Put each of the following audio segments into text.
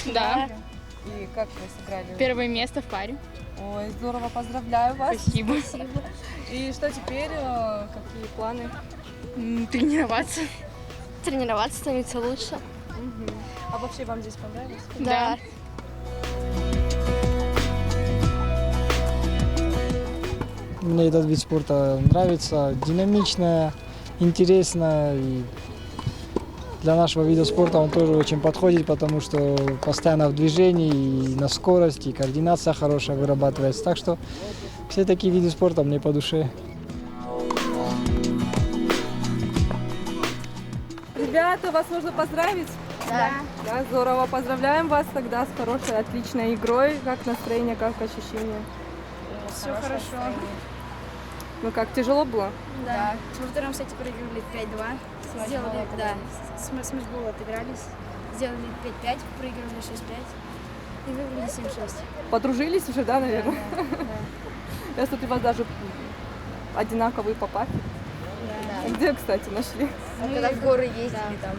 играли? Да. И как вы сыграли? Первое место в паре. Ой, здорово, поздравляю вас. Спасибо. И что теперь? Какие планы? Тренироваться. Тренироваться, становиться лучше. А вообще вам здесь понравилось? Да. Мне этот вид спорта нравится, динамичная, интересная. И для нашего вида спорта он тоже очень подходит, потому что постоянно в движении, и на скорости, и координация хорошая вырабатывается. Так что все такие виды спорта мне по душе. Ребята, вас нужно поздравить. Да. Да, здорово. Поздравляем вас тогда с хорошей, отличной игрой. Как настроение, как ощущения? Все хорошо. Ну как, тяжело было? Да. Во втором сете проиграли 5-2. Сделали, да, с матчбола отыгрались. Сделали 5-5, проиграли 6-5 и выиграли 7-6. Подружились уже, да, наверное? Да. Я смотрю, у вас даже одинаковые по папе. Да. Где, кстати, нашли? Мы когда в горы ездили там.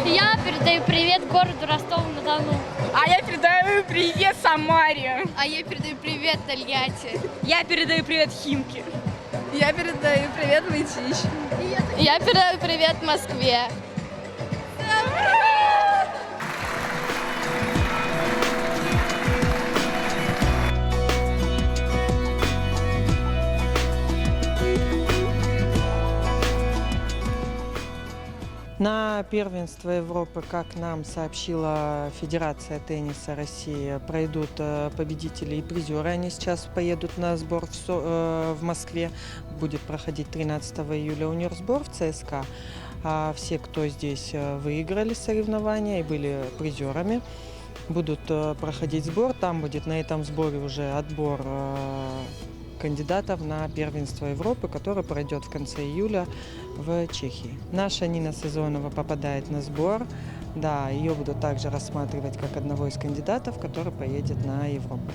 Я передаю привет городу Ростову-на-Дону. А я передаю привет Самаре. А я передаю привет Тольятти. Я передаю привет Химки. Я передаю привет Мытищ. Я передаю привет Москве. На первенство Европы, как нам сообщила Федерация тенниса России, пройдут победители и призеры. Они сейчас поедут на сбор в Москве. Будет проходить 13 июля универсбор в ЦСКА. А все, кто здесь выиграли соревнования и были призерами, будут проходить сбор. Там будет на этом сборе уже отбор кандидатов на первенство Европы, который пройдет в конце июля в Чехии. Наша Нина Сазонова попадает на сбор. Да, ее будут также рассматривать как одного из кандидатов, который поедет на Европу.